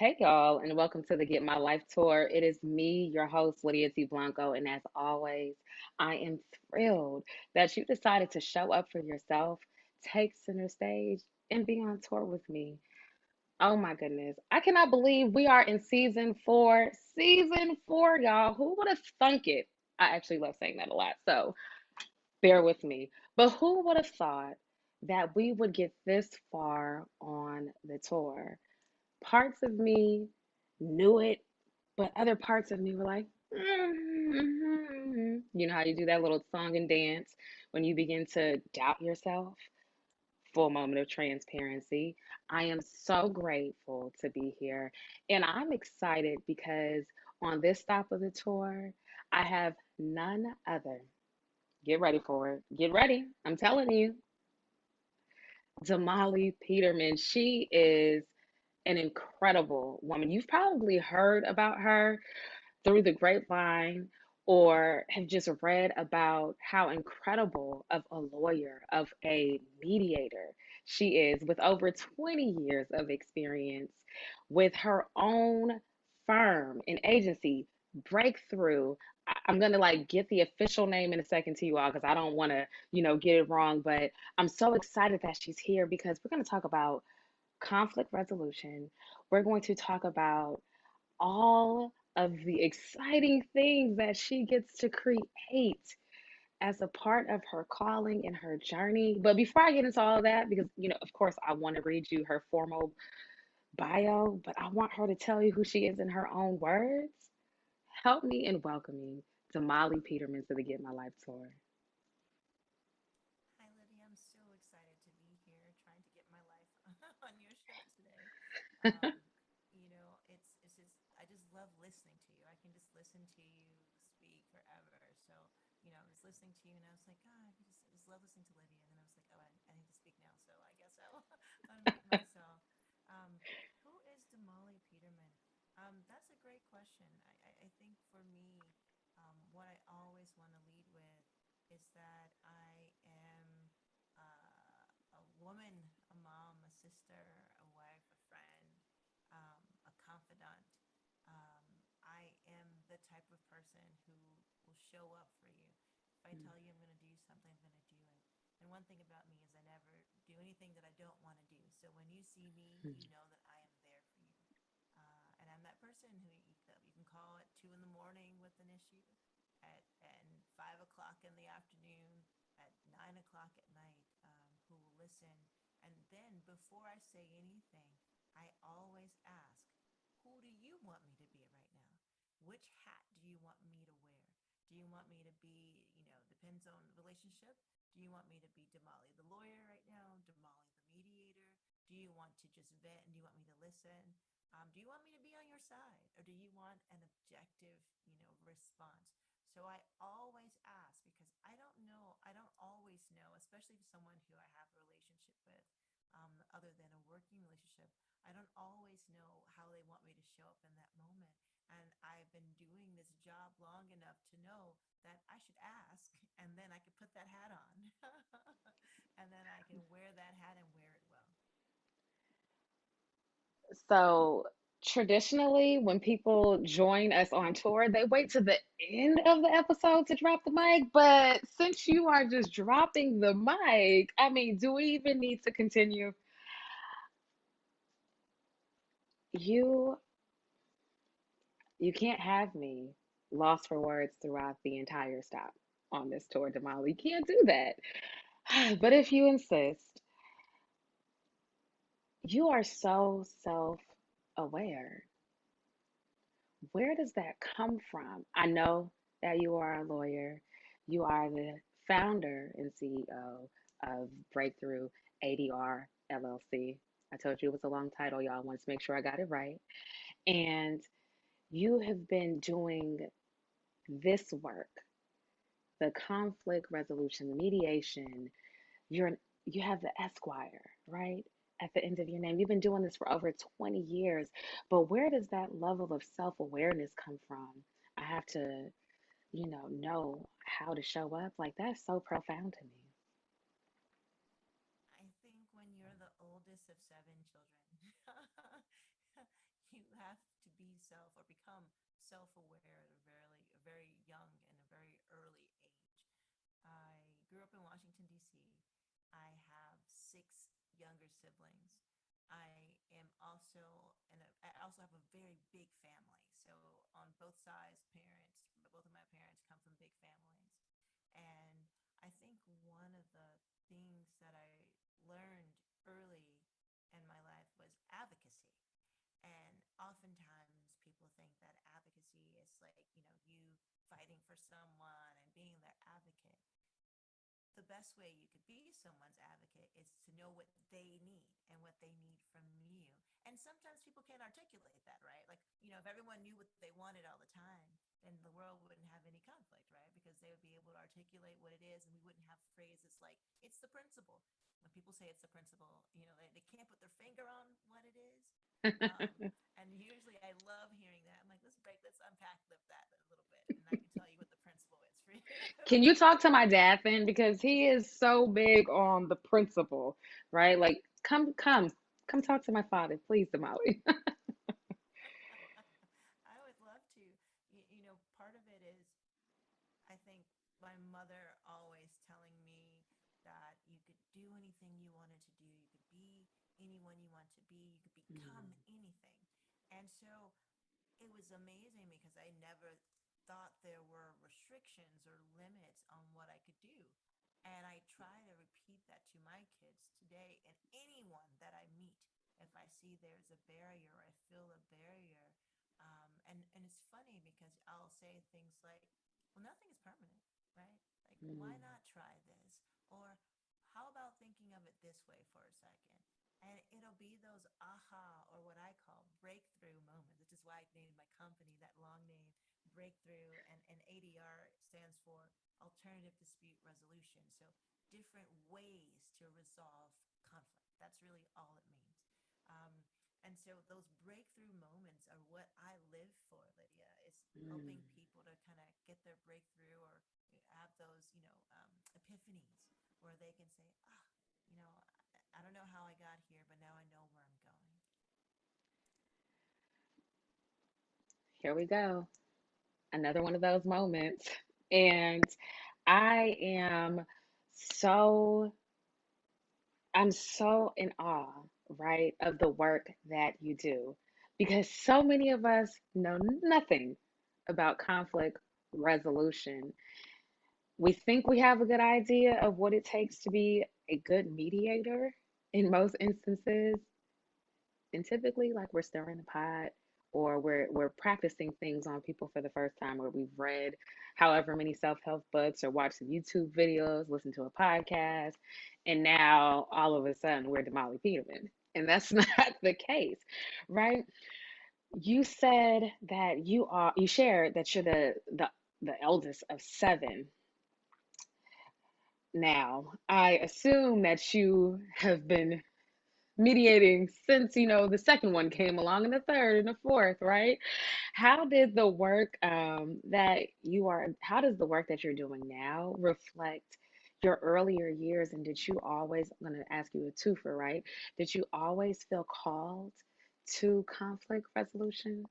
Hey y'all, and welcome to the Get My Life Tour. It is me, your host, Lydia T. Blanco, and as always, I am thrilled that you decided to show up for yourself, take center stage, and be on tour with me. Oh my goodness. I cannot believe we are in season four. Season four, y'all. Who would have thunk it? I actually love saying that a lot, so bear with me. But who would have thought that we would get this far on the tour? Parts of me knew it, but other parts of me were like, you know how you do that little song and dance when you begin to doubt yourself? Full moment of transparency. I am so grateful to be here. And I'm excited because on this stop of the tour, I have none other. Get ready for it. Get ready. I'm telling you, Damali Peterman. She is an incredible woman. You've probably heard about her through the grapevine or have just read about how incredible of a lawyer, of a mediator she is with over 20 years of experience with her own firm and agency, Breakthrough. I'm gonna like get the official name in a second to you all because I don't want to, get it wrong. But I'm so excited that she's here because we're gonna talk about conflict resolution. We're going to talk about all of the exciting things that she gets to create as a part of her calling and her journey. But before I get into all of that, because, of course, I want to read you her formal bio, but I want her to tell you who she is in her own words. Help me in welcoming to Molly Peterman to the Get My Life tour. Hi, Lydia. I'm so excited to be here trying to get my life on your show today. It's just, I just love listening to you. I can just listen to you speak forever. So, I was listening to you and I was like, I just love listening to Lydia. And then I was like, oh, I need to speak now. So I guess I'll unmute myself. Um, who is Damali Peterman? That's a great question. I think for me, what I always want to lead with is that I am a woman, a mom, a sister, a wife, a friend, a confidant. I am the type of person who will show up for you. If I tell you I'm going to do something, I'm going to do it. And one thing about me is I never do anything that I don't want to do. So when you see me, you know that I am there for you. And I'm that person who you can call at 2 in the morning with an issue, and 5 o'clock in the afternoon, at 9 o'clock at night, who will listen. And then before I say anything, I always ask, who do you want me to be right now? Which hat do you want me to wear? Do you want me to be, depends on the relationship. Do you want me to be Damali the lawyer right now? Damali the mediator? Do you want to just vent and do you want me to listen? Do you want me to be on your side, or do you want an objective, response? So I always ask because I don't know. I don't always know, especially if someone who I have a relationship with, other than a working relationship. I don't always know how they want me to show up in that moment. And I've been doing this job long enough to know that I should ask, and then I can put that hat on, and then I can wear that hat and wear it well. So traditionally, when people join us on tour, they wait to the end of the episode to drop the mic. But since you are just dropping the mic, I mean, do we even need to continue? You you can't have me lost for words throughout the entire stop on this tour, Damali. You can't do that. But if you insist, you are so self-aware. Where does that come from? I know that you are a lawyer. You are the founder and CEO of Breakthrough ADR LLC. I told you it was a long title, y'all. I wanted to make sure I got it right. And you have been doing this work, the conflict resolution, the mediation. You're you have the Esquire, right? At the end of your name. You've been doing this for over 20 years. But where does that level of self-awareness come from? I have to, know how to show up. Like that's so profound to me. I think when you're the oldest of seven children, you myself or become self-aware at a very young and a very early age. I grew up in Washington, D.C. I have six younger siblings. I also have a very big family. So on both sides, both of my parents come from big families. And I think one of the things that I learned early in my life was advocacy. And oftentimes people think that advocacy is like, you fighting for someone and being their advocate. The best way you could be someone's advocate is to know what they need and what they need from you. And sometimes people can't articulate that, right? Like, if everyone knew what they wanted all the time, then the world wouldn't have any conflict, right? Because they would be able to articulate what it is, and we wouldn't have phrases like, it's the principle. When people say it's the principle, they can't put their finger on what it is. Um, and usually I love hearing that. I'm like, let's unpack that a little bit, and I can tell you what the principle is for you. Can you talk to my dad then? Because he is so big on the principle, right? Like, come talk to my father, please, Damali. I would love to. Part of it is, I think, my mother always telling me that you could do anything you wanted to do. You could be anyone you want to be. You could become anything. And so it was amazing because I never thought there were restrictions or limits on what I could do. And I try to repeat that to my kids today and anyone that I meet. If I see there's a barrier or I feel a barrier, and it's funny because I'll say things like, "Well, nothing is permanent, right? Like, why Mm, not try this?" Or, "How about thinking of it this way for a second?" And it'll be those aha, or what I call breakthrough moments, which is why I named my company that long name, Breakthrough. And ADR stands for Alternative Dispute Resolution. So different ways to resolve conflict. That's really all it means. Um, and so those breakthrough moments are what I live for, Lydia, is mm. helping people to kind of get their breakthrough or have those, epiphanies where they can say, I don't know how I got here, but now I know where I'm going. Here we go. Another one of those moments. And I am so I'm so in awe, right, of the work that you do because so many of us know nothing about conflict resolution. We think we have a good idea of what it takes to be a good mediator in most instances, and typically like we're stirring the pot or we're practicing things on people for the first time, or we've read however many self-help books or watched some YouTube videos, listened to a podcast, and now all of a sudden we're Damali Peterman. And that's not the case, right? You said that you shared that you're the eldest of seven. Now, I assume that you have been mediating since the second one came along, and the third and the fourth, right? How does the work that you're doing now reflect your earlier years? And did you always, I'm going to ask you a twofer, right? Did you always feel called to conflict resolution?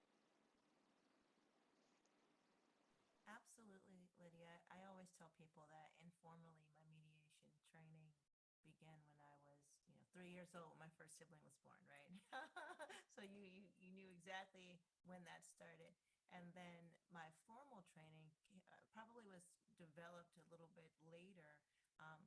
Absolutely, Lydia. I always tell people that informally, my mediation training began when I was, 3 years old. My first sibling was born, right? So you knew exactly when that started. And then my formal training probably was developed a little bit later. Um,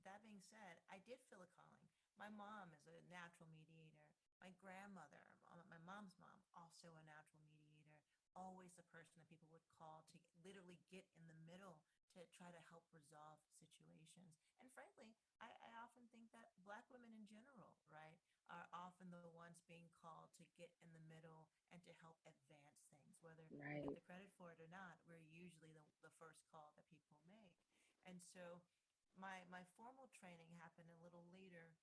that being said, I did feel a calling. My mom is a natural mediator. My grandmother, my mom's mom, also a natural mediator, always the person that people would call to literally get in the middle to try to help resolve situations. And frankly, I often think that Black women in general, right, are often the ones being called to get in the middle and to help advance things. Whether we get Right. the credit for it or not, we're usually the first call that people make. And so my formal training happened a little later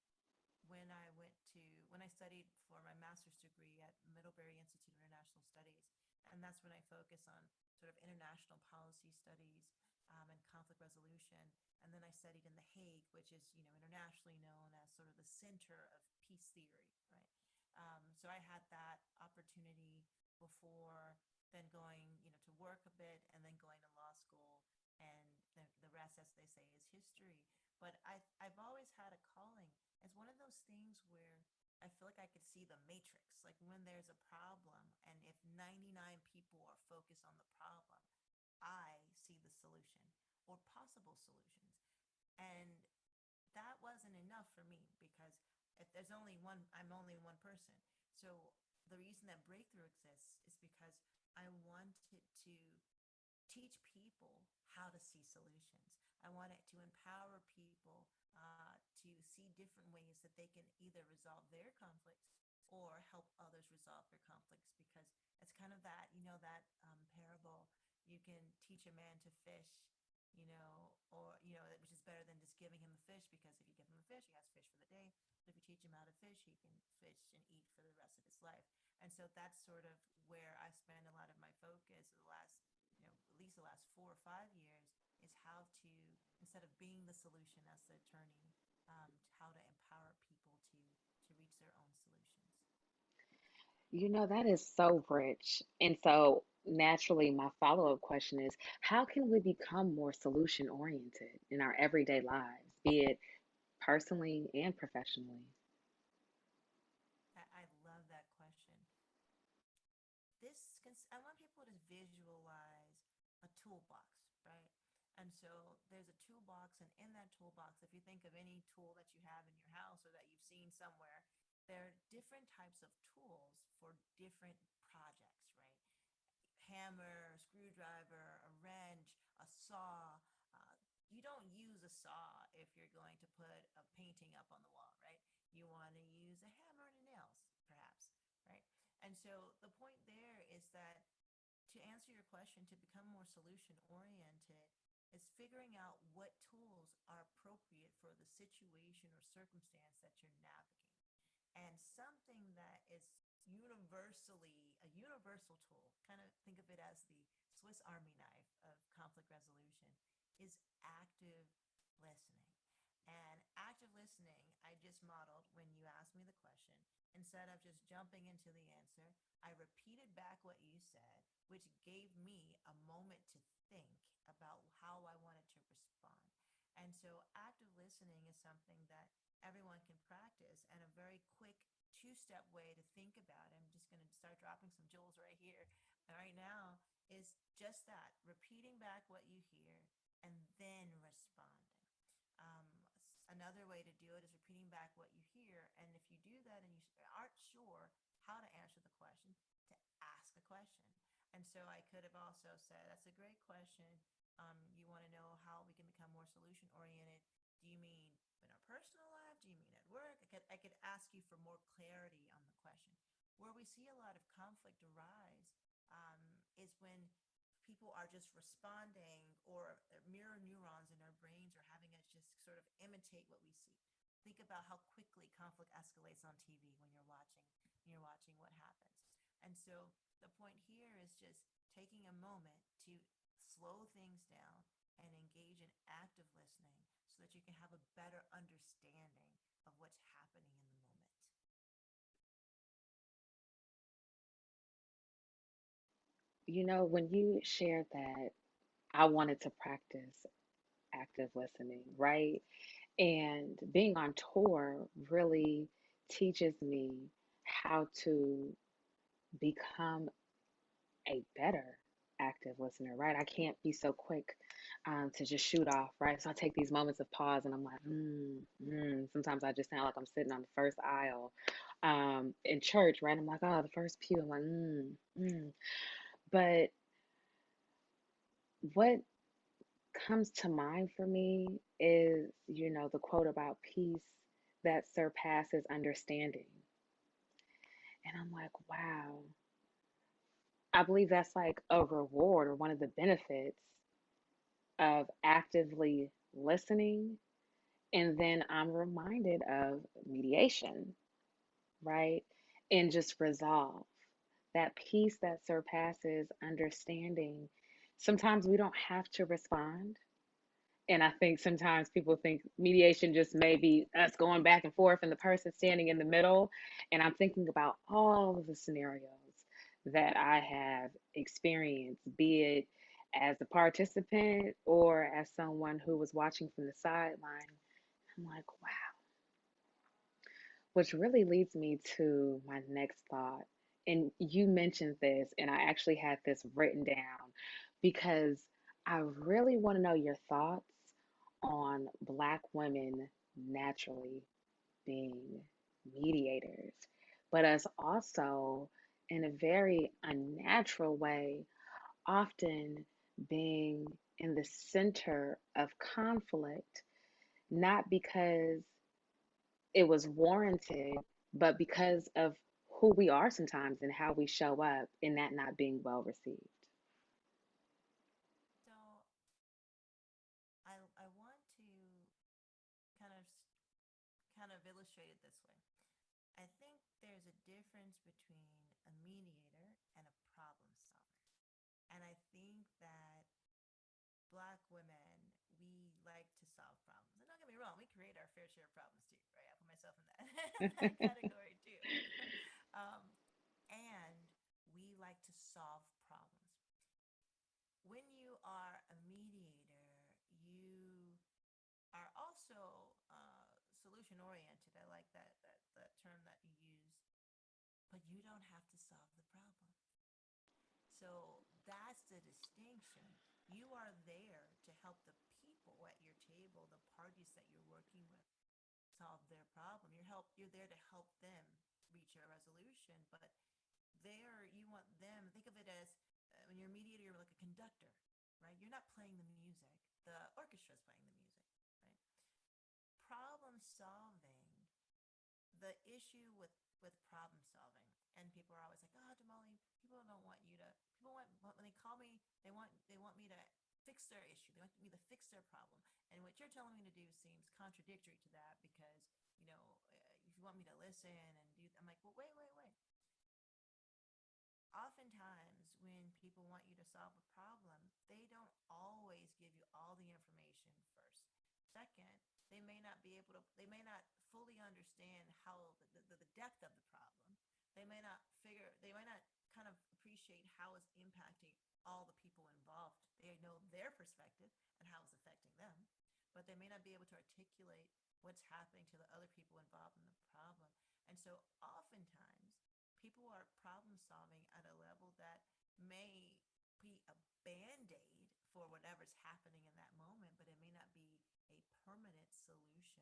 when I studied for my master's degree at Middlebury Institute of International Studies, and that's when I focus on sort of international policy studies and conflict resolution. And then I studied in The Hague, which is internationally known as sort of the center of peace theory, right? So I had that opportunity before bit and then going to law school, and the rest, as they say, is history. But I've always had a calling. It's one of those things where I feel like I could see the matrix. Like when there's a problem, and if 99 people are focused on the problem, I see the solution or possible solutions. And that wasn't enough for me, because if there's only one, I'm only one person. So the reason that breakthrough exists is because I wanted to teach people how to see solutions. I wanted to empower people to see different ways that they can either resolve their conflicts or help others resolve their conflicts. Because it's kind of that, that parable, you can teach a man to fish, or, which is better than just giving him the fish, because if you give him the fish, he has fish for the day. But if you teach him how to fish, he can fish and eat for the rest of his life. And so that's sort of where I spend a lot of my focus the last, at least the last 4 or 5 years, is how to, instead of being the solution as the attorney, how to empower people to reach their own solutions. That is so rich. And so, naturally, my follow-up question is, how can we become more solution oriented in our everyday lives, be it personally and professionally? I love that question. I want people to visualize a toolbox, right? And so there's a toolbox, and in that toolbox, if you think of any tool that you have in your house or that you've seen somewhere, there are different types of tools for different projects, right? Hammer, screwdriver, a wrench, a saw. Uh, you don't use a saw if you're going to put a painting up on the wall, right? You want to use a hammer and nails, perhaps, right? And so the point there is that, to answer your question, to become more solution oriented is figuring out what tools are appropriate for the situation or circumstance that you're navigating. And something that is universally a universal tool, kind of think of it as the Swiss Army knife of conflict resolution, is active listening. And active listening, I just modeled when you asked me the question. Instead of just jumping into the answer, I repeated back what you said, which gave me a moment to think about how I wanted to respond. And so active listening is something that everyone can practice, and a very quick two-step way to think about it, I'm just going to start dropping some jewels right here right now, is just that, repeating back what you hear and then responding. um, Another way to do it is repeating back what you hear, and if you do that and you aren't sure how to answer the question, to ask a question. And so I could have also said, that's a great question. You want to know how we can become more solution oriented. Do you mean in our personal life? Do you mean at work? I could ask you for more clarity on the question. Where we see a lot of conflict arise is when people are just responding, or mirror neurons in our brains are having us just sort of imitate what we see. Think about how quickly conflict escalates on TV when you're watching what happens. And so the point here is just taking a moment to slow things down and engage in active listening so that you can have a better understanding of what's happening in the moment. When you shared that, I wanted to practice active listening, right? And being on tour really teaches me how to become a better active listener, right? I can't be so quick to just shoot off, right? So I take these moments of pause and I'm like, Sometimes I just sound like I'm sitting on the first aisle in church, right? I'm like, oh, the first pew. I'm like, But what comes to mind for me is, the quote about peace that surpasses understanding. And I'm like, wow, I believe that's like a reward or one of the benefits of actively listening. And then I'm reminded of mediation, right? And just resolve, that peace that surpasses understanding. Sometimes we don't have to respond. And I think sometimes people think mediation just may be us going back and forth and the person standing in the middle. And I'm thinking about all of the scenarios that I have experienced, be it as a participant or as someone who was watching from the sideline. I'm like, wow, which really leads me to my next thought. And you mentioned this, and I actually had this written down because I really want to know your thoughts on Black women naturally being mediators, but us also in a very unnatural way, often being in the center of conflict, not because it was warranted, but because of who we are sometimes and how we show up and that not being well received. So I want to kind of kind of illustrate it this way. I think there's a difference between a mediator and a problem solver. And I think that Black women, we like to solve problems. And don't get me wrong, we create our fair share of problems too, right? I put myself in that that category too. um, and we like to solve problems. When you are a mediator, you are also solution oriented. I like that term that you use, but you don't have to solve the problem. So that's the distinction. You are there to help the people at your table, the parties that you're working with, solve their problem. You're there to help them reach a resolution, but there you want them, think of it as when you're a mediator, you're like a conductor, right? You're not playing the music. The orchestra is playing the music, right? Problem solving, the issue with problem solving, and people are always like, oh, Damali, people don't want you to, people want, when they call me, they want me to fix their issue, they want me to fix their problem, and what you're telling me to do seems contradictory to that, because if you want me to listen and do, I'm like, well, wait. Oftentimes when people want you to solve a problem, they don't always give you all the information first. Second, they may not fully understand how the depth of the problem. They might not kind of appreciate how it's impacting all the people involved. They know their perspective and how it's affecting them, but they may not be able to articulate what's happening to the other people involved in the problem. And so oftentimes people are problem solving at a level that may be a band-aid for whatever's happening in that moment, but it may not be a permanent solution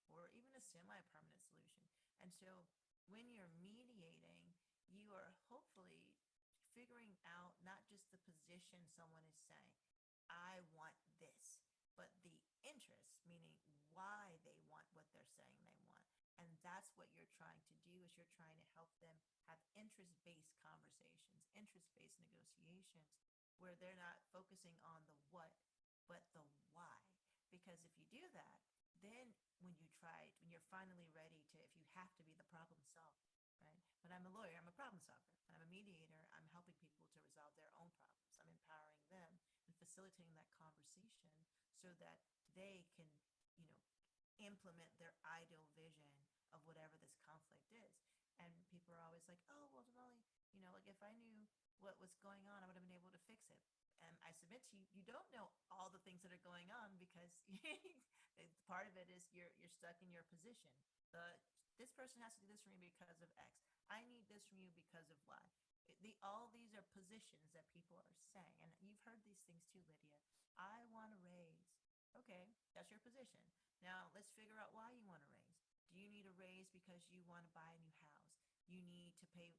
or even a semi-permanent solution. And so when you're mediating, you are hopefully figuring out not just the position someone is saying, I want this, but the interest, meaning why they want what they're saying they want. And that's what you're trying to do, is you're trying to help them have interest-based conversations, interest-based negotiations, where they're not focusing on the what, but the why. Because if you do that, then when you're finally ready to, if you have to be the problem solver, right? When I'm a lawyer, I'm a problem solver. When I'm a mediator, I'm helping people to resolve their own problems. I'm empowering them and facilitating that conversation so that they can, you know, implement their ideal vision of whatever this conflict is. And people are always like, oh, well, Jamali, like if I knew what was going on, I would have been able to fix it. And I submit to you, you don't know all the things that are going on, because part of it is you're stuck in your position. This person has to do this for me because of X. I need this from you because of Y. All these are positions that people are saying, and you've heard these things too, Lydia. I want to raise. Okay, that's your position. Now let's figure out why you want to raise. Do you need a raise because you want to buy a new house? You need to pay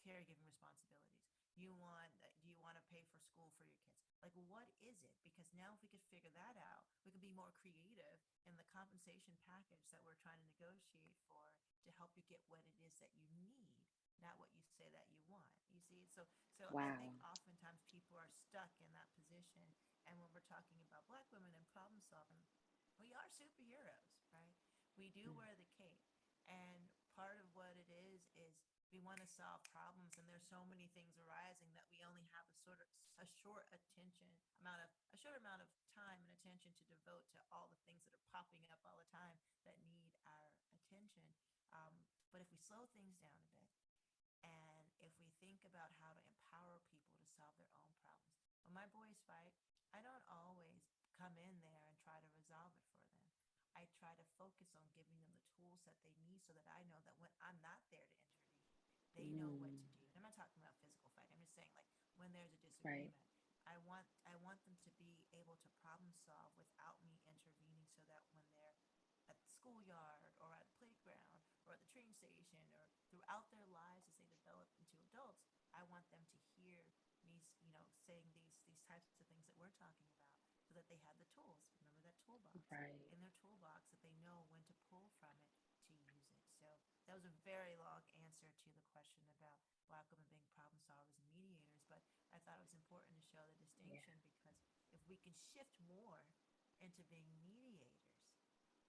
caregiving responsibilities. Do you want to pay for school for your kids? Like, what is it? Because now if we could figure that out, we could be more creative in the compensation package that we're trying to negotiate for, to help you get what it is that you need, not what you say that you want. You see? So I think Wow. oftentimes people are stuck in that position. And when we're talking about Black women and problem solving, we are superheroes, right? We do wear the cape. And part of what it is we want to solve problems, and there's so many things arising that we only have a short amount of time and attention to devote to all the things that are popping up all the time that need our attention. But if we slow things down a bit, and if we think about how to empower people to solve their own problems, when my boys fight, I don't always come in there and try to resolve it for them. I try to focus on giving them the tools that they need so that I know that when I'm not there to intervene, they know what to Mm, do. And I'm not talking about physical fight. I'm just saying like when there's a right. disagreement, I want them to be able to problem solve without me intervening so that when they're at the schoolyard or at the playground or at the train station or throughout their lives as they develop into adults, I want them to hear me, saying these types of things that we're talking about so that they have the tools. Remember that toolbox Right. in their toolbox that they know when to pull from it to use it. So that was a very long answer to the question about Black women being problem solvers and mediators, but I thought it was important to show the Yeah. distinction because if we can shift more into being mediators,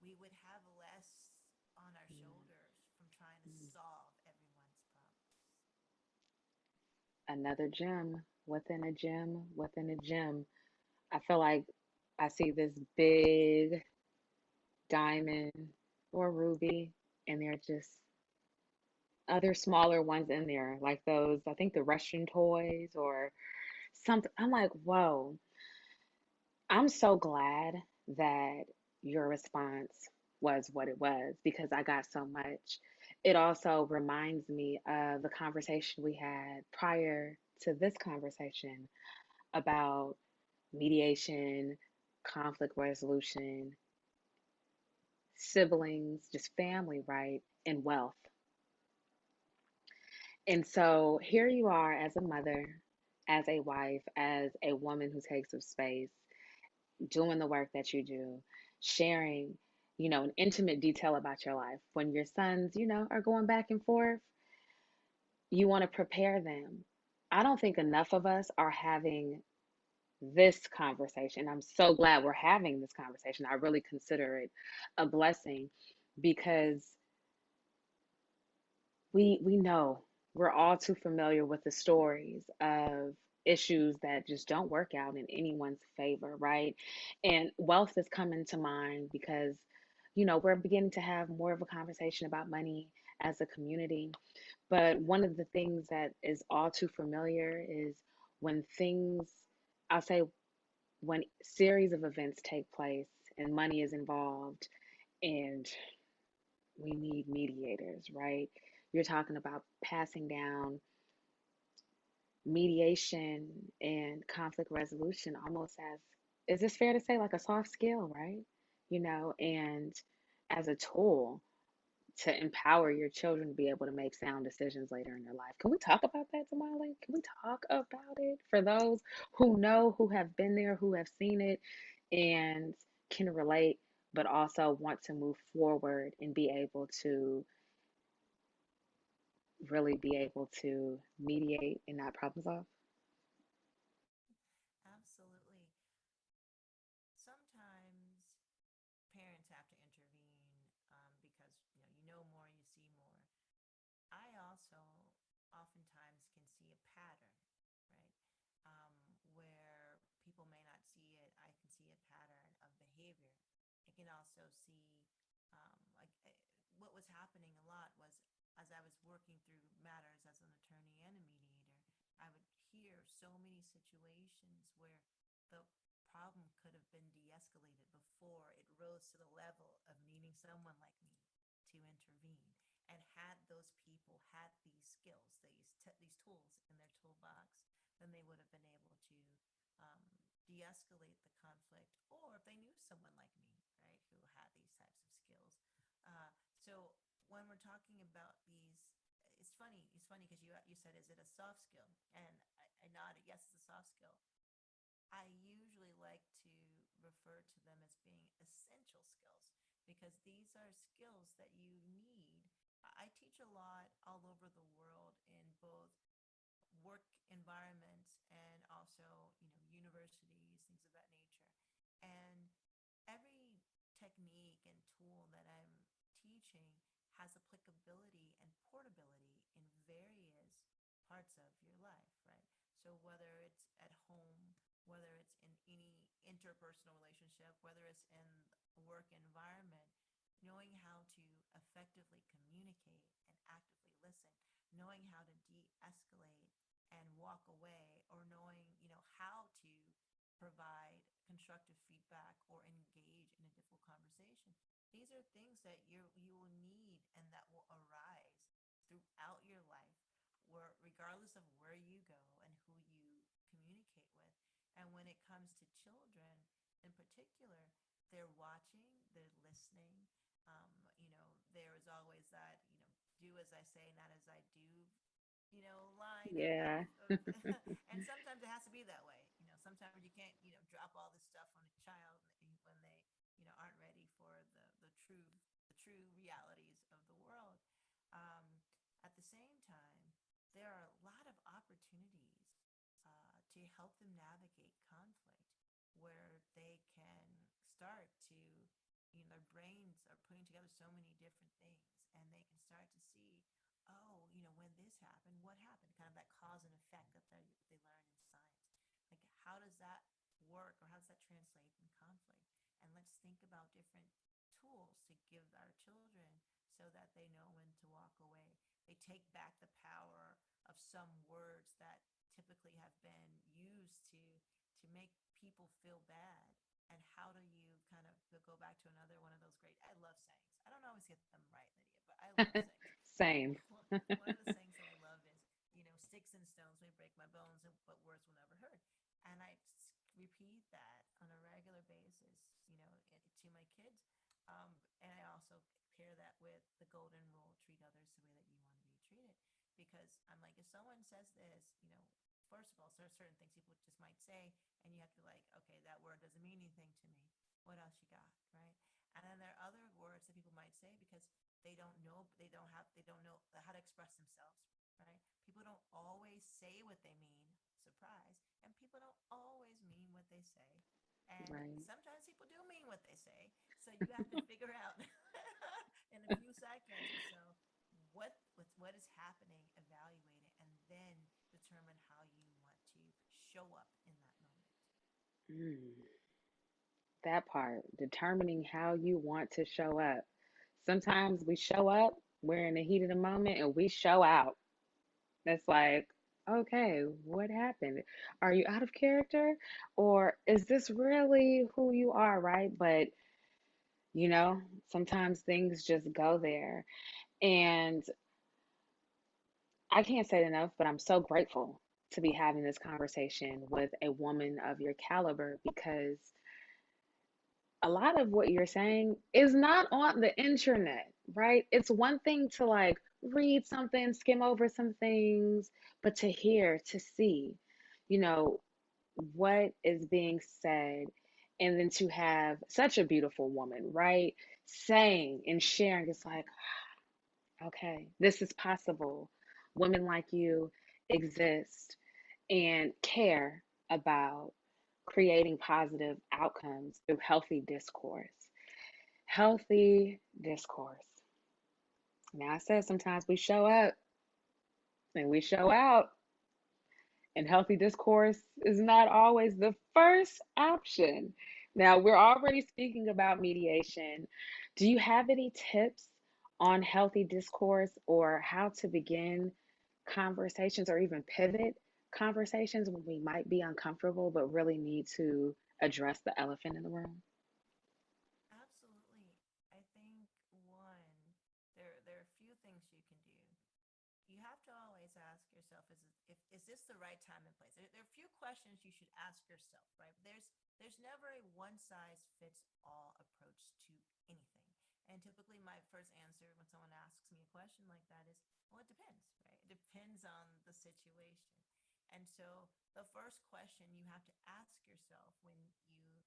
we would have less on our Mm, shoulders from trying to mm. solve everyone's problems. Another gem within a gem within a gem. I feel like I see this big diamond or ruby, and there are just other smaller ones in there, like those, I think the Russian toys or something. I'm like, whoa, I'm so glad that your response was what it was because I got so much. It also reminds me of the conversation we had prior to this conversation about mediation, conflict resolution, siblings, just family, right? And wealth. And so here you are as a mother, as a wife, as a woman who takes up space, doing the work that you do, sharing, an intimate detail about your life. When your sons, are going back and forth, you want to prepare them. I don't think enough of us are having this conversation. I'm so glad we're having this conversation. I really consider it a blessing because we know we're all too familiar with the stories of issues that just don't work out in anyone's favor, right? And wealth is coming to mind because we're beginning to have more of a conversation about money as a community. But one of the things that is all too familiar is when things, I'll say, when series of events take place and money is involved and we need mediators, right? You're talking about passing down mediation and conflict resolution almost as, is this fair to say, like a soft skill, right? And as a tool to empower your children to be able to make sound decisions later in their life. Can we talk about that, Damali? Can we talk about it for those who know, who have been there, who have seen it, and can relate, but also want to move forward and be able to really be able to mediate and not problem solve? Absolutely. Sometimes parents have to intervene because you know more, you see more. I also oftentimes can see a pattern, right? Where people may not see it, I can see a pattern of behavior. I can also see, what was happening a lot was as I was working through matters as an attorney and a mediator, I would hear so many situations where the problem could have been de escalated before it rose to the level of needing someone like me to intervene. And had those people had these skills, these tools in their toolbox, then they would have been able to um, de-escalate the conflict, or if they knew someone like me, right, who had these types of skills. So when we're talking about these, it's funny. It's funny because you said, is it a soft skill? And I nodded, yes, it's a soft skill. I usually like to refer to them as being essential skills because these are skills that you need. I teach a lot all over the world in both work environments and also, universities, things of that nature. And every technique and tool that I'm teaching has applicability and portability in various parts of your life, right? So whether it's at home, whether it's in any interpersonal relationship, whether it's in a work environment, knowing how to effectively communicate and actively listen, knowing how to de-escalate and walk away, or knowing, how to provide constructive feedback or engage in a difficult conversation. These are things that you will need and that will arise throughout your life, where regardless of where you go and who you communicate with. And when it comes to children in particular, they're watching, they're listening. There is always that, do as I say, not as I do, line Yeah. and sometimes it has to be that way. Sometimes you can't, drop all this stuff on a child when they, aren't ready for the true realities of the world. Um, at the same time, there are a lot of opportunities to help them navigate conflict, where they can start to, their brains are putting together so many different things, and they can start to see, oh, when this happened, what happened? Kind of that cause and effect that they learn in science. Like, how does that work, or how does that translate in conflict? And let's think about different tools to give our children so that they know when to walk away. They take back the power of some words that typically have been used to make people feel bad. And how do you kind of go back to another one of those great, I love sayings. I don't always get them right, Lydia, but I love sayings. Same. One of the sayings that I love is, sticks and stones may break my bones, but words will never hurt. And I repeat that on a regular basis, to my kids. And I also pair that with the golden rule: treat others the way that you want to be treated. Because I'm like, if someone says this, first of all, there are certain things people just might say, and you have to, like, okay, that word doesn't mean anything to me. What else you got, right? And then there are other words that people might say because they don't know how to express themselves, right? People don't always say what they mean, surprise, and people don't always mean what they say. And Right. sometimes people do mean what they say. So you have to figure out in a few seconds or so what is happening, evaluate it, and then determine how you want to show up in that moment. Mm, that part, determining how you want to show up. Sometimes we show up, we're in the heat of the moment, and we show out. That's like, okay, what happened? Are you out of character? Or is this really who you are, right? But, you know, sometimes things just go there. And I can't say it enough, but I'm so grateful to be having this conversation with a woman of your caliber because a lot of what you're saying is not on the internet, right? It's one thing to like read something, skim over some things, but to hear, to see, you know, what is being said, and then to have such a beautiful woman, right? Saying and sharing, it's like, okay, this is possible. Women like you exist and care about creating positive outcomes through healthy discourse. Healthy discourse. Now, I said sometimes we show up and we show out, and healthy discourse is not always the first option. Now, we're already speaking about mediation. Do you have any tips on healthy discourse or how to begin conversations or even pivot conversations when we might be uncomfortable but really need to address the elephant in the room? Absolutely. I think one, there are a few things you can do. You have to always ask yourself, is this the right time and place? There are a few questions you should ask yourself, right? There's never a one size fits all approach to anything. And typically my first answer when someone asks me a question like that is, well, it depends, right? It depends on the situation. And so the first question you have to ask yourself when you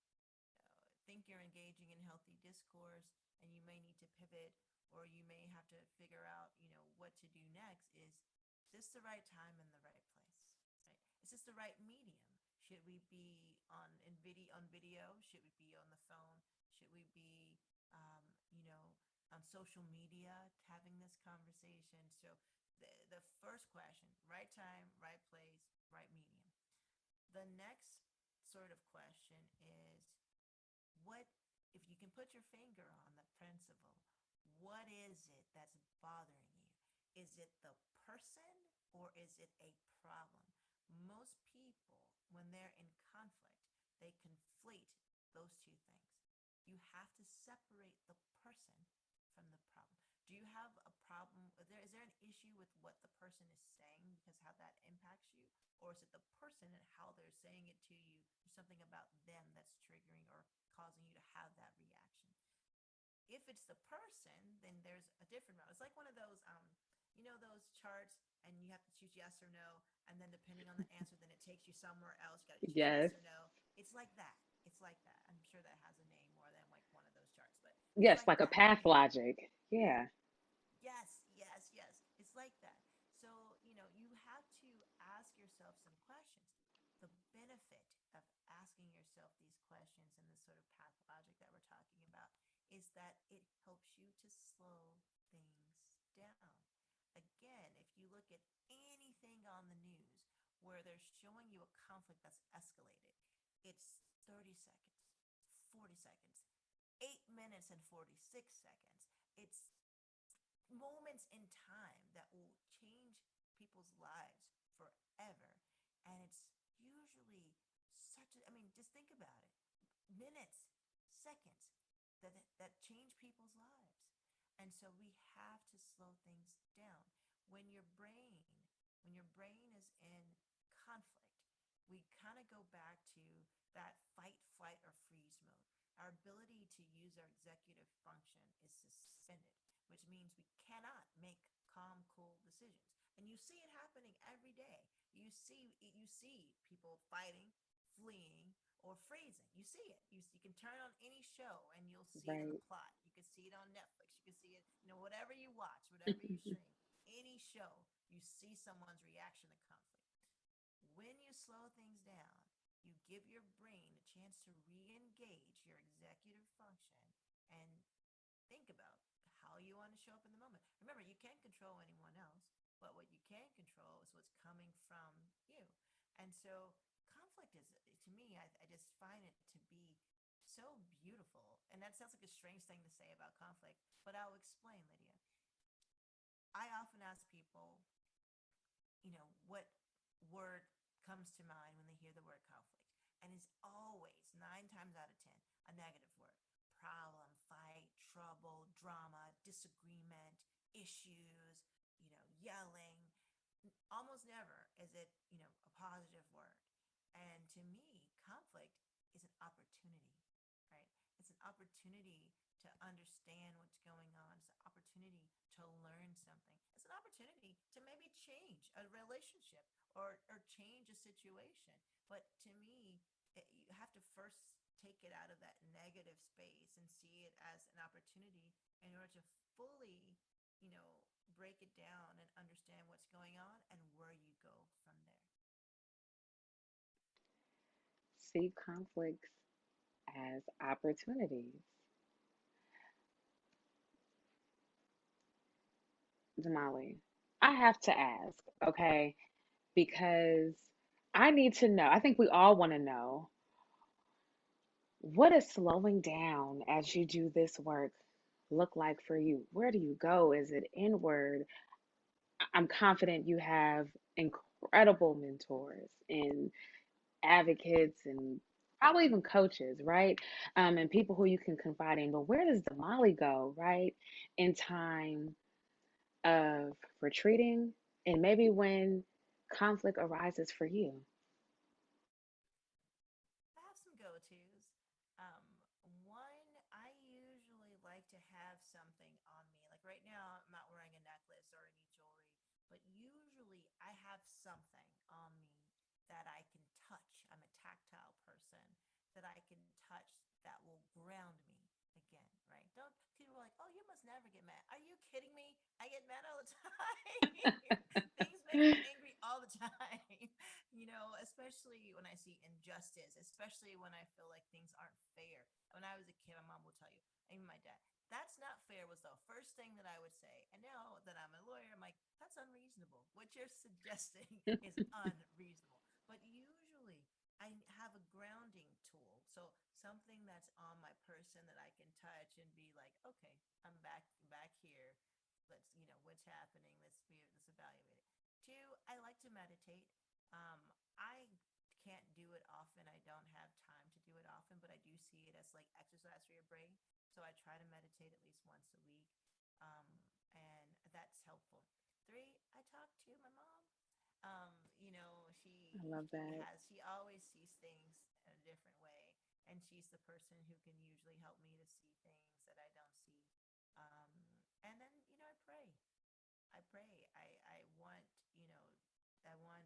think you're engaging in healthy discourse and you may need to pivot, or you may have to figure out, what to do next, is this the right time and the right place? Right? Is this the right medium? Should we be on video? Should we be on the phone? Should we be, um, you know, on social media having this conversation? So the first question: right time, right place, right medium. The next sort of question is, what, if you can put your finger on the principle, what is it that's bothering you? Is it the person or is it a problem? Most people, when they're in conflict, they conflate those two things. You have to separate the person from the problem. Do you have a problem? Is there an issue with what the person is saying because how that impacts you? Or is it the person and how they're saying it to you? Or something about them that's triggering or causing you to have that reaction? If it's the person, then there's a different route. It's like one of those, those charts, and you have to choose yes or no, and then depending on the answer, then it takes you somewhere else. You got to choose yes Yes. or no. It's like that. It's like that. I'm sure that has a name more than like one of those charts, but it's Yes, like like a that. path logic. Yeah. Yes, yes, yes. It's like that. So, you have to ask yourself some questions. The benefit of asking yourself these questions and this sort of path logic that we're talking about is that it helps you to slow things down. Again, if you look at anything on the news where they're showing you a conflict that's escalated, it's 30 seconds, 40 seconds, 8 minutes and 46 seconds. It's moments in time that will change people's lives forever. And it's usually just think about it. Minutes, seconds that change people's lives. And so we have to slow things down. When your brain when your brain is in conflict, we kind of go back to that fight, flight, or freeze mode. Our ability to use our executive function is suspended, which means we cannot make calm, cool decisions. And you see it happening every day. You see people fighting, fleeing, or freezing. You see it. You can turn on any show and you'll see it in the Right. plot. You can see it on Netflix. You can see it, whatever you watch, whatever you stream, any show, you see someone's reaction to conflict. When you slow things down, you give your brain a chance to re-engage your executive function and think about how you want to show up in the moment. Remember, you can't control anyone else, but what you can control is what's coming from you. And so conflict is, to me, I just find it to be so beautiful. And that sounds like a strange thing to say about conflict, but I'll explain, Lydia. I often ask people, what word comes to mind when they hear the word conflict? And it's always, 9 times out of 10, a negative word. Problem, fight, trouble, drama, disagreement, issues, yelling. Almost never is it, a positive word. And to me, conflict is an opportunity, right? It's an opportunity to understand what's going on. It's an opportunity to learn something. It's an opportunity to maybe change a relationship or change a situation. But to me, you have to first take it out of that negative space and see it as an opportunity in order to fully, you know, break it down and understand what's going on and where you go from there. See conflicts as opportunities. Damali, I have to ask, okay, because I need to know. I think we all want to know, what does slowing down as you do this work look like for you? Where do you go? Is it inward? I'm confident you have incredible mentors and advocates and probably even coaches, right? And people who you can confide in. But where does Damali go, right? In time of retreating and maybe when conflict arises for you. I have some go-tos. Um, One, I usually like to have something on me. Like right now, I'm not wearing a necklace or any jewelry, but usually I have something on me that I can touch. I'm a tactile person that I can touch that will ground me again, right? Don't people are like, oh, you must never get mad. Are you kidding me? I get mad all the time. Things make me angry all the time. Especially when I see injustice, especially when I feel like things aren't fair. When I was a kid, my mom will tell you, even my dad, that's not fair was the first thing that I would say. And now that I'm a lawyer, I'm like, that's unreasonable. What you're suggesting is unreasonable. But usually I have a grounding tool. So something that's on my person that I can touch and be like, okay, I'm back here. What's happening. Let's evaluate it. Two, I like to meditate. I can't do it often. I don't have time to often, but I do see it as like exercise for your brain. So I try to meditate at least once a week, um, and that's helpful. Three, I talk to my mom. I love that. She always sees things in a different way, and she's the person who can usually help me to see things that I don't see. Um, and then I pray. I want I want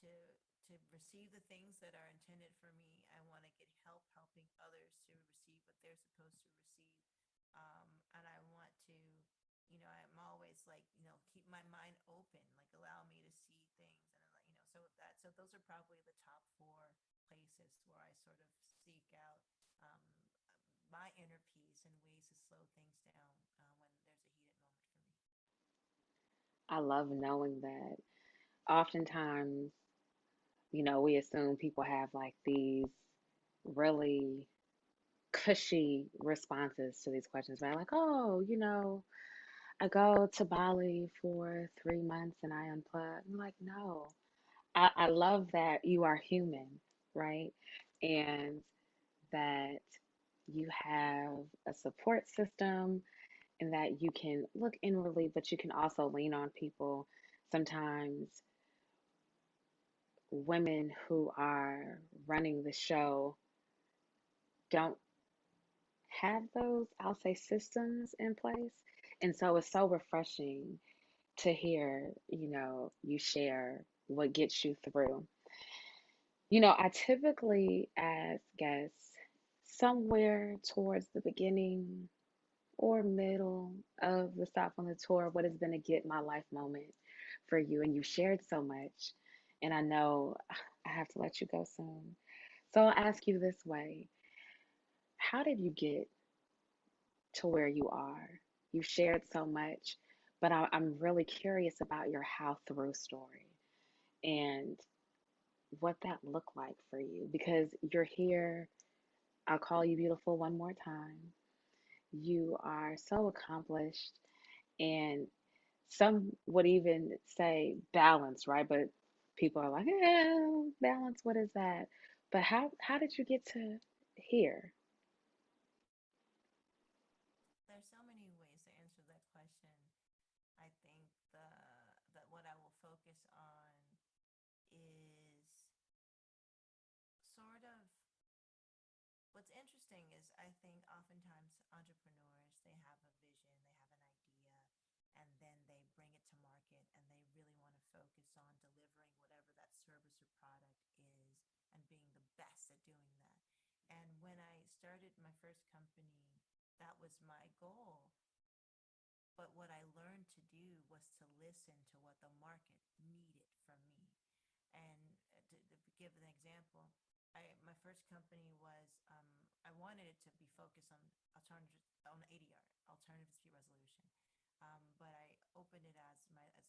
to receive the things that are intended for me. I want to get help helping others to receive what they're supposed to receive. And I want to, I'm always like, keep my mind open, like allow me to see things. So those are probably the top four places where I sort of seek out um, my inner peace and ways to slow things down when there's a heated moment for me. I love knowing that. Oftentimes, we assume people have like these really cushy responses to these questions, right? Like, oh, I go to Bali for 3 months and I unplug. I'm like, no. I love that you are human, right? And that you have a support system and that you can look inwardly, but you can also lean on people. Sometimes women who are running the show don't have those, I'll say, systems in place. And so it's so refreshing to hear, you share what gets you through. I typically ask guests somewhere towards the beginning or middle of the stop on the tour, what has been a get my life moment for you? And you shared so much. And I know I have to let you go soon. So I'll ask you this way: how did you get to where you are? You shared so much, but I'm really curious about your how through story and what that looked like for you because you're here. I'll call you beautiful one more time. You are so accomplished, and some would even say balance, right? But people are like, balance, what is that? But how did you get to here? There's so many ways to answer that question. I think that what I will focus on is sort of what's interesting is I think oftentimes entrepreneurs they have a vision, they have an idea, and then they bring it to market and they really want to focus on delivering whatever that service or product is and being the best at doing that. And when I started my first company, that was my goal. But what I learned to do was to listen to what the market needed from me. And to give an example, my first company was I wanted it to be focused on alternative on ADR, alternative dispute resolution. But I opened it as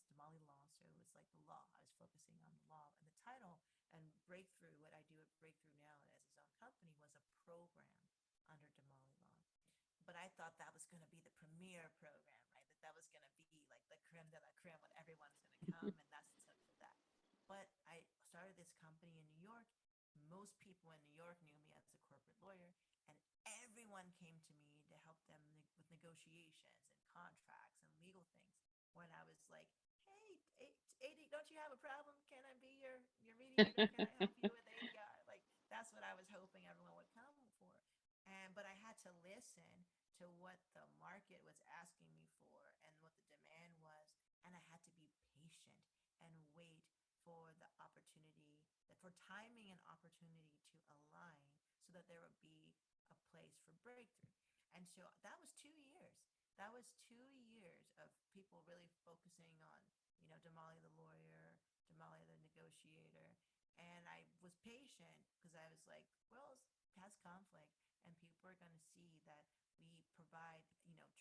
Damali law, so it was like the law. I was focusing on the law, and the title and breakthrough. What I do at Breakthrough now as his own company was a program under Damali law. But I thought that was going to be the premier program, right? That was going to be like the creme de la creme when everyone's going to come, and that's that. But I started this company in New York. Most people in New York knew me as a corporate lawyer, and everyone came to me to help them with negotiations and contracts and legal things. When I was like, "Hey, AD, don't you have a problem? Can I be your mediator? Can I help you with ADR?" Like that's what I was hoping everyone would come for. But I had to listen to what the market was asking me for and what the demand was, and I had to be patient and wait for the opportunity, for timing and opportunity to align so that there would be a place for breakthrough. And so that was 2 years. That was 2 years of people really focusing on, Damali the lawyer, Damali the negotiator. And I was patient because I was like, well, it has conflict, and people are going to see that we provide,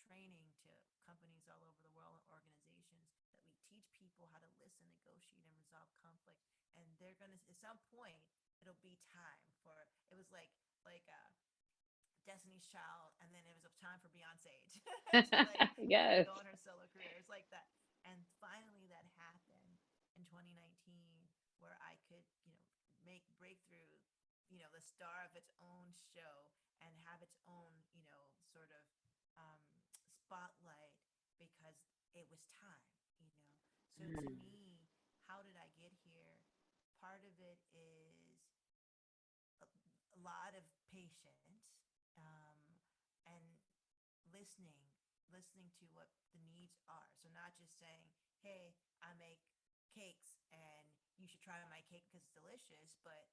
training to companies all over the world and organizations that we teach people how to listen, negotiate, and resolve conflict. And they're going to, at some point, it'll be time for, it was like Destiny's Child, and then it was a time for Beyonce to like, Yes. go on her solo career. It's like that. And finally that happened in 2019 where I could, make breakthrough, the star of its own show and have its own, sort of um, spotlight because it was time, you know. So to Mm. me, how did I get here? Part of it is a lot of patience, and listening, listening to what the needs are. So not just saying, "Hey, I make cakes and you should try my cake because it's delicious," but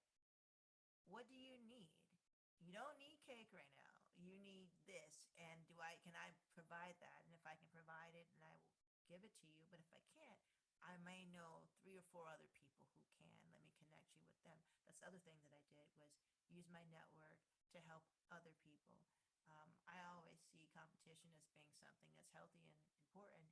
what do you need? You don't need cake right now. You need this, and can I provide that? And if I can provide it, and I will give it to you. But if I can't, I may know three or four other people who can. Let me connect you with them. That's the other thing that I did was use my network to help other people. I always see competition as being something that's healthy and important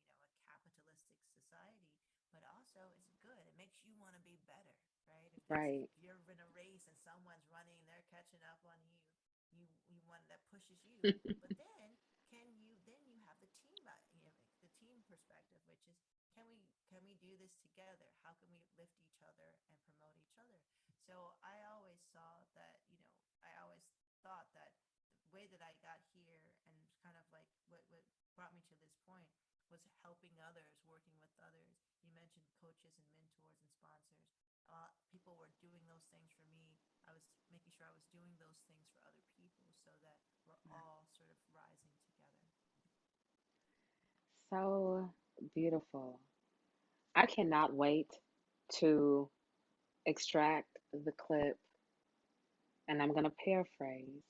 in a capitalistic society, but also it's good. It makes you want to be better, right? Right. If you're in a race and someone's running and they're catching up on you, you want that pushes you. But then you have the team, the team perspective, which is can we do this together? How can we lift each other and promote each other? So I always saw that, I always thought that the way that I got here and kind of like what brought me to this point was helping others, working with others. You mentioned coaches and mentors and sponsors. People were doing those things for me. I was making sure I was doing those things for other people so that we're all sort of rising together. So beautiful. I cannot wait to extract the clip, and I'm going to paraphrase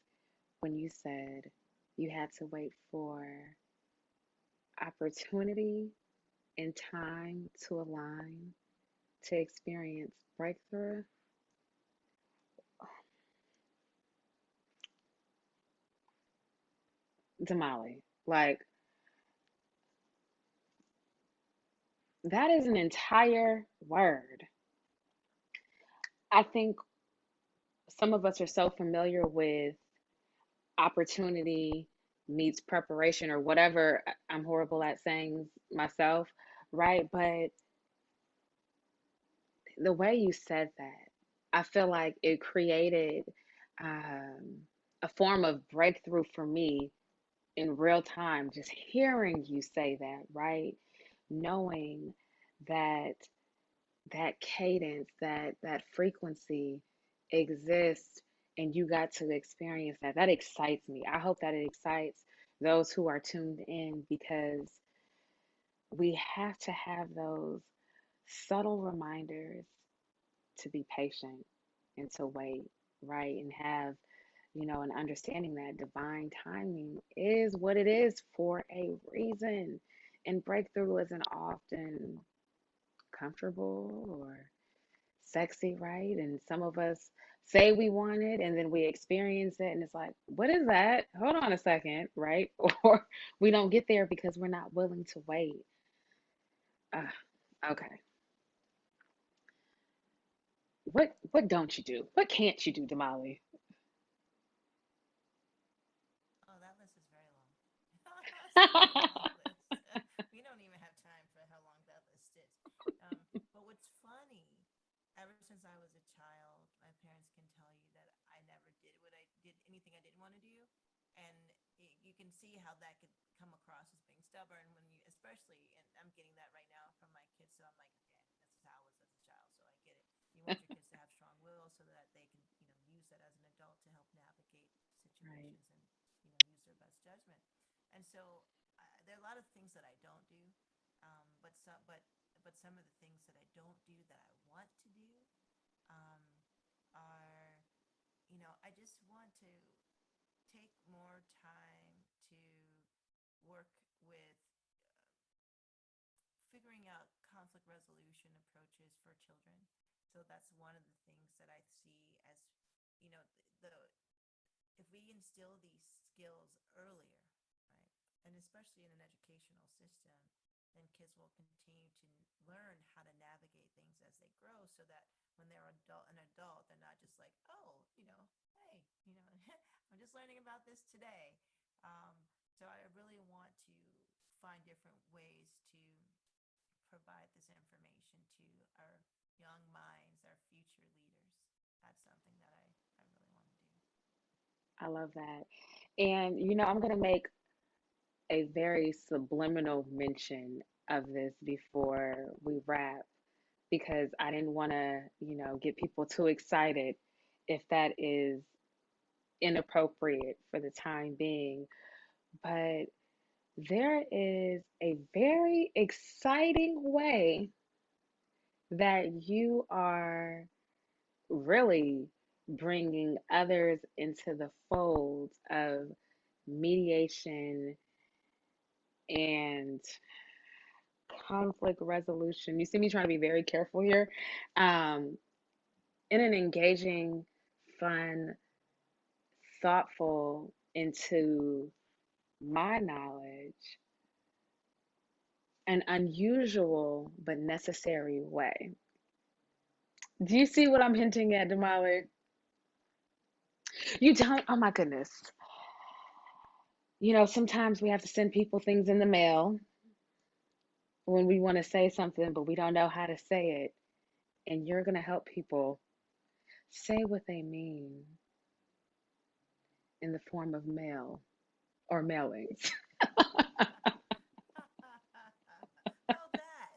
when you said you had to wait for opportunity and time to align to experience breakthrough. Damali, like that is an entire word. I think some of us are so familiar with opportunity meets preparation or whatever. I'm horrible at saying myself, right? But the way you said that, I feel like it created um, a form of breakthrough for me in real time, just hearing you say that, right? Knowing that that cadence, that frequency exists and you got to experience that. That excites me. I hope that it excites those who are tuned in because we have to have those subtle reminders to be patient and to wait, right? And have, an understanding that divine timing is what it is for a reason. And breakthrough isn't often comfortable or sexy, right? And some of us say we want it and then we experience it and it's like, what is that? Hold on a second, right? Or we don't get there because we're not willing to wait. Uh, okay. What don't you do? What can't you do, Damali? Oh, that list is very long. It's a very long list. We don't even have time for how long that list is. But what's funny, ever since I was a child, my parents can tell you that I never did anything I didn't want to do, and you can see how that could come across as being stubborn when you, especially, and I'm getting that right now from my kids. So I'm like, okay, this is how I was as a child, so I get it. You want your kids to have strong will so that they can, use that as an adult to help navigate Right. situations and use their best judgment. And so there are a lot of things that I don't do, but some of the things that I don't do that I want to do um, are, I just want to take more time to work with figuring out conflict resolution approaches for children. So that's one of the things that I see as, the if we instill these skills earlier, right, and especially in an educational system, then kids will continue to learn how to navigate things as they grow, so that when they're an adult, they're not just like, oh, hey, I'm just learning about this today. Um, so I really want to find different ways to provide this information to our young minds, our future leaders. That's something that I love that. And, I'm going to make a very subliminal mention of this before we wrap because I didn't want to, get people too excited if that is inappropriate for the time being. But there is a very exciting way that you are really bringing others into the fold of mediation and conflict resolution. You see me trying to be very careful here. Um, in an engaging, fun, thoughtful, into my knowledge, an unusual but necessary way. Do you see what I'm hinting at, Damali? You don't? Oh my goodness. Sometimes we have to send people things in the mail when we want to say something, but we don't know how to say it. And you're going to help people say what they mean in the form of mail or mailings. How that?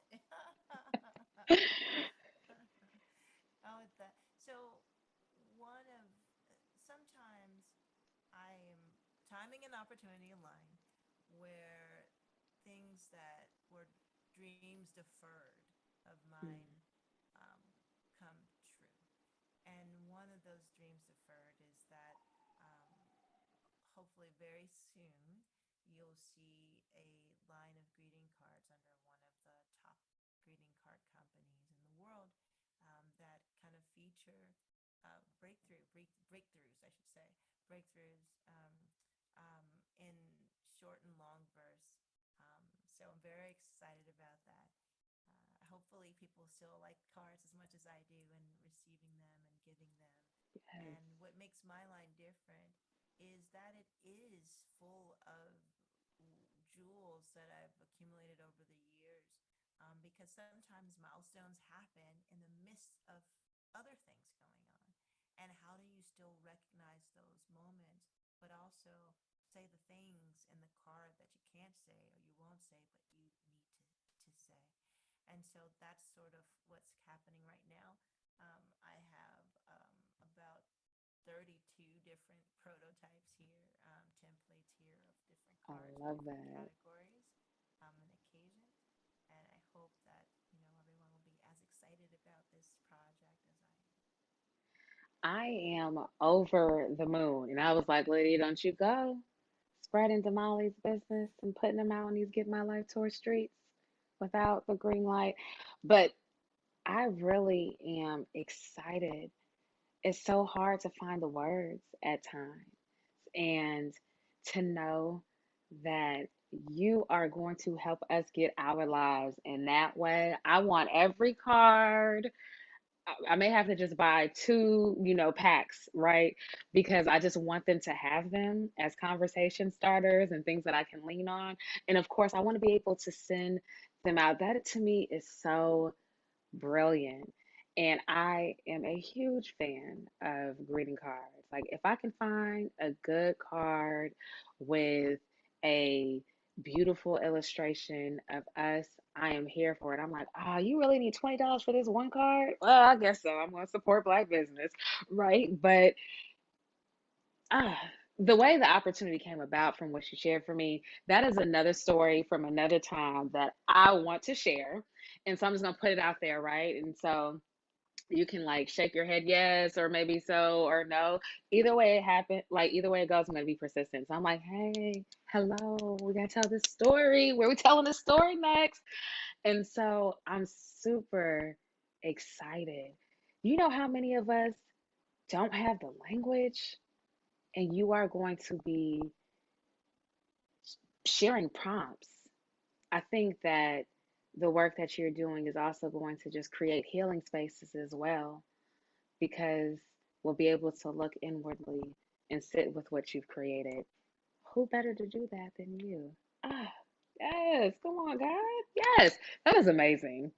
How is that? So, one of sometimes I am timing an opportunity align where things that were dreams deferred of mine um, come true. And one of those dreams deferred is that hopefully very soon you'll see a line of greeting cards under one of the top greeting card companies in the world that kind of feature breakthroughs, I should say, breakthroughs in short and long verse. So I'm very excited about that. Hopefully, people still like cards as much as I do, and receiving them and giving them. Yes. And what makes my line different is that it is full of jewels that I've accumulated over the years. Because sometimes milestones happen in the midst of other things going on. And how do you still recognize those moments, but also say the things in the card that you can't say or you won't say, but you need to say? And so that's sort of what's happening right now. I have about 32 different prototypes here, templates here of different I cards for love different that. categories and occasions. And I hope that everyone will be as excited about this project as I am. I am over the moon. And I was like, Lydia, don't you go spreading Damali's business and putting them out on these Get My Life tour streets without the green light. But I really am excited. It's so hard to find the words at times. And to know that you are going to help us get our lives in that way. I want every card. I may have to just buy two, packs, right? Because I just want them to have them as conversation starters and things that I can lean on. And of course, I want to be able to send them out. That to me is so brilliant. And I am a huge fan of greeting cards. Like, if I can find a good card with a beautiful illustration of us, I am here for it. I'm like, oh, you really need $20 for this one card? Well, I guess so. I'm going to support Black business, right? But ah, the way the opportunity came about from what you shared for me, that is another story from another time that I want to share. And so I'm just going to put it out there, right? And so you can like shake your head yes or maybe so or no. Either way it happened, like either way it goes, I'm gonna be persistent. So I'm like, hey, hello, we gotta tell this story. Where we telling this story next? And so I'm super excited. You know how many of us don't have the language, and you are going to be sharing prompts. I think that the work that you're doing is also going to just create healing spaces as well because we'll be able to look inwardly and sit with what you've created. Who better to do that than you? Ah, yes. Come on, God. Yes. That is amazing.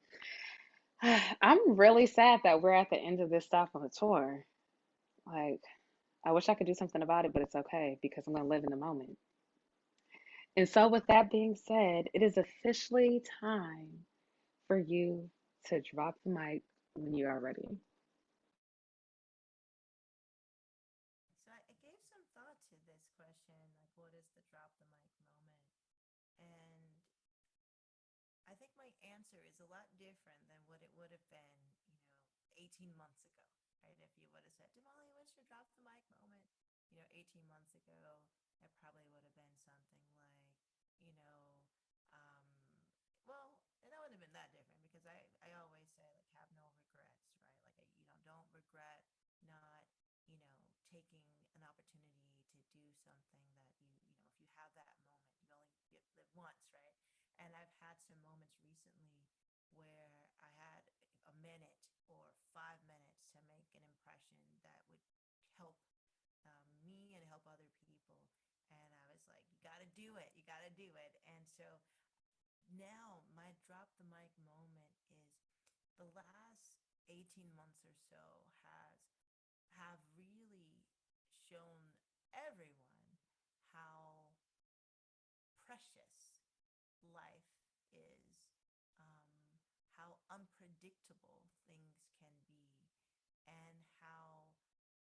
I'm really sad that we're at the end of this stop on the tour. Like, I wish I could do something about it, but it's okay because I'm going to live in the moment. And so, with that being said, it is officially time for you to drop the mic when you are ready. So I gave some thought to this question, like what is the drop the mic moment? And I think my answer is a lot different than what it would have been, 18 months ago, right? If you would have said, Damali, what's your drop the mic moment? 18 months ago, it probably would have been something like, you know, um, well, and that wouldn't have been that different because I always say, like, have no regrets, right? Like, don't regret not, taking an opportunity to do something that if you have that moment, you only live once, right? And I've had some moments recently where I had a minute or 5 minutes to make an impression that would help me and help other people. And I was like, you got to do it. You got to do it. And so now my drop the mic moment is the last 18 months or so have really shown everyone how precious life is, how unpredictable things can be, and how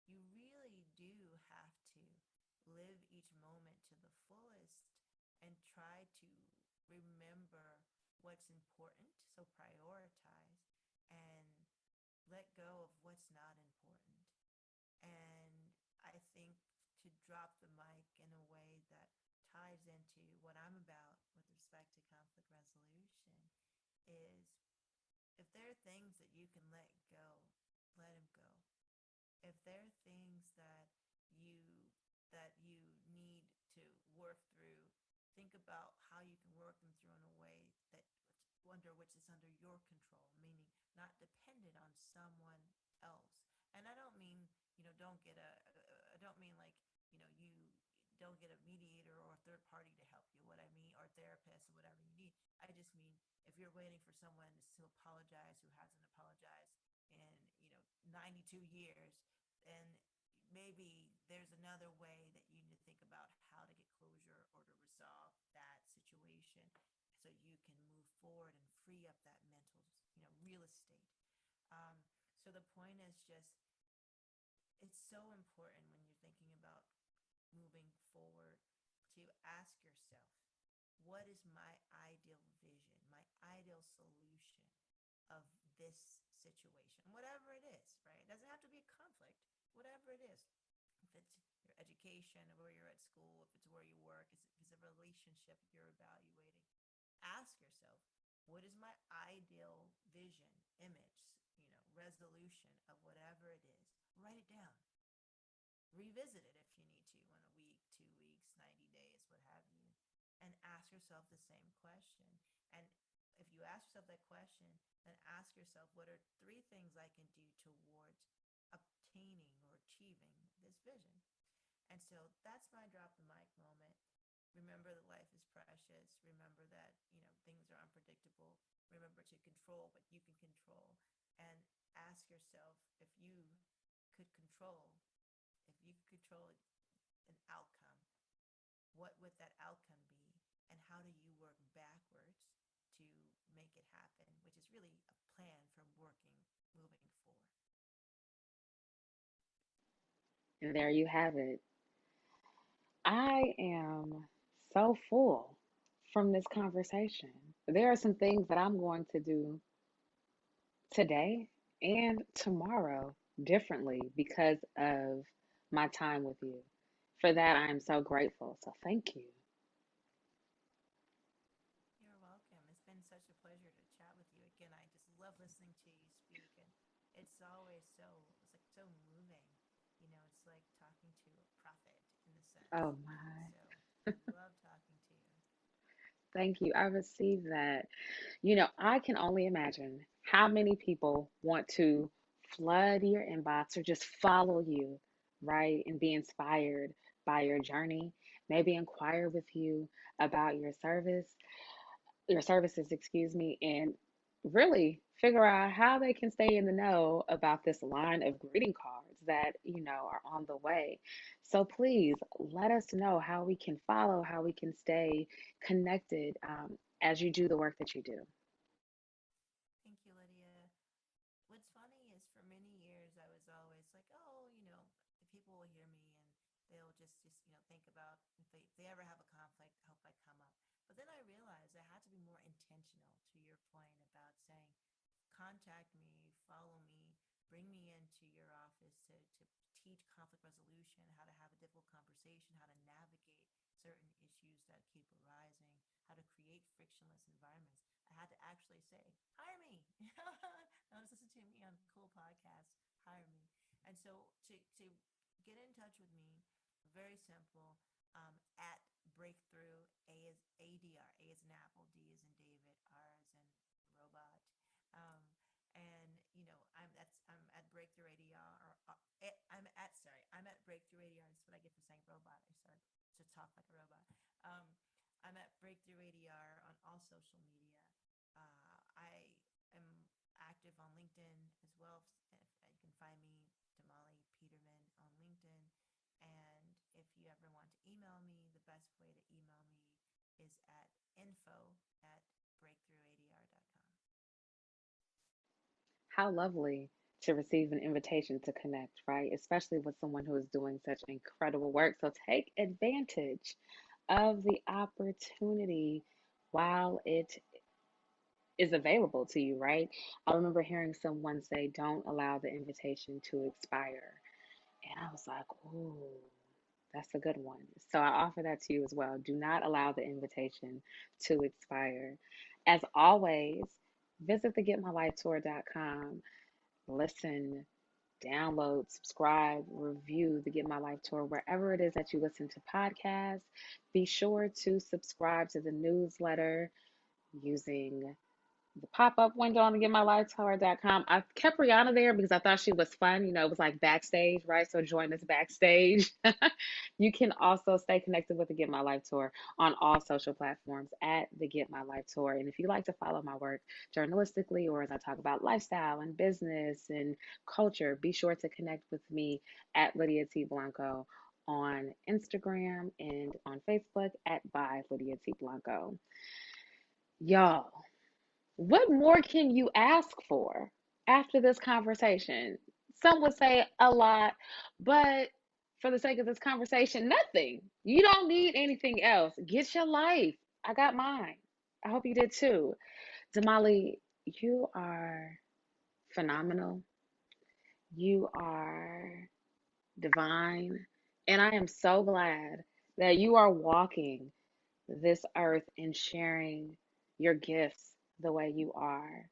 you really do have to live each moment to the fullest and try to remember what's important, so prioritize, and let go of what's not important. And I think to drop the mic in a way that ties into what I'm about with respect to conflict resolution is if there are things that you can let go, let them go. If there are things that you need to work through, think about how you can work them through in a way that which is under your control, meaning not dependent on someone else. And I don't mean, don't get I don't mean like, you don't get a mediator or a third party to help you, what I mean, or a therapist or whatever you need. I just mean if you're waiting for someone to apologize who hasn't apologized in, 92 years, then maybe there's another way that you need to think about how to get closure or to resolve that situation so you can move forward and free up that mental, real estate. Um, so the point is just, it's so important when you're thinking about moving forward to ask yourself, what is my ideal vision, my ideal solution of this situation, whatever it is, right? It doesn't have to be a conflict, whatever it is. If it's your education, or where you're at school, if it's where you work, if it's a relationship you're evaluating, ask yourself, what is my ideal vision, image, resolution of whatever it is? Write it down. Revisit it if you need to in a week, 2 weeks, 90 days, what have you. And ask yourself the same question. And if you ask yourself that question, then ask yourself, what are 3 things I can do towards obtaining or achieving this vision? And so that's my drop the mic moment. Remember that life is precious. Remember that, things are unpredictable. Remember to control what you can control. And ask yourself, if you could control, if you could control an outcome, what would that outcome be? And how do you work backwards to make it happen, which is really a plan for working, moving forward. And there you have it. I am so full from this conversation. There are some things that I'm going to do today and tomorrow differently because of my time with you. For that, I am so grateful. So thank you. You're welcome. It's been such a pleasure to chat with you again. I just love listening to you speak, and it's like so moving. It's like talking to a prophet in a sense. Oh And my. so I love talking to you. Thank you. I received that. I can only imagine how many people want to flood your inbox or just follow you, right? And be inspired by your journey, maybe inquire with you about your services, excuse me, and really figure out how they can stay in the know about this line of greeting cards that, are on the way. So please let us know how we can follow, how we can stay connected as you do the work that you do. Thank you, Lydia. What's funny is for many years I was always like, oh, people will hear me and they'll just think about if they ever have a conflict, I hope I come up. But then I realized I had to be more intentional to your point about saying, contact me, follow me, bring me into your office to teach conflict resolution, how to have a difficult conversation, how to navigate certain issues that keep arising, how to create frictionless environments. I had to actually say, hire me. Now just listen to me on cool podcasts, hire me. And so to get in touch with me, very simple, at breakthrough, A is ADR, A is an apple, D is in David, R is in robot. Um, and I'm at Breakthrough ADR, I'm at Breakthrough ADR. That's what I get for saying robot. I started to talk like a robot. Um, I'm at Breakthrough ADR on all social media. I am active on LinkedIn as well. If you can find me, Damali Peterman on LinkedIn. And if you ever want to email me, the best way to email me is at info@breakthroughadr.com. How lovely to receive an invitation to connect, right? Especially with someone who is doing such incredible work. So take advantage of the opportunity while it is available to you, right? I remember hearing someone say, don't allow the invitation to expire. And I was like, ooh, that's a good one. So I offer that to you as well. Do not allow the invitation to expire. As always, visit the getmylifetour.com. Listen, download, subscribe, review the Get My Life Tour wherever it is that you listen to podcasts. Be sure to subscribe to the newsletter using the pop-up window on the getmylifetour.com. I kept Rihanna there because I thought she was fun. It was like backstage, right? So join us backstage. You can also stay connected with the Get My Life Tour on all social platforms at the Get My Life Tour. And if you like to follow my work journalistically or as I talk about lifestyle and business and culture, be sure to connect with me at Lydia T. Blanco on Instagram and on Facebook at by Lydia T. Blanco. Y'all, what more can you ask for after this conversation? Some would say a lot, but for the sake of this conversation, nothing. You don't need anything else. Get your life. I got mine. I hope you did too. Damali, you are phenomenal. You are divine. And I am so glad that you are walking this earth and sharing your gifts the way you are.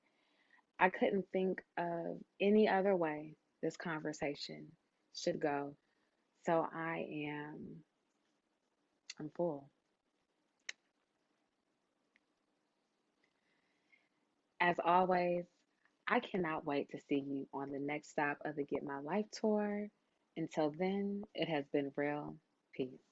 I couldn't think of any other way this conversation should go. So I'm full. As always, I cannot wait to see you on the next stop of the Get My Life tour. Until then, it has been real. Peace.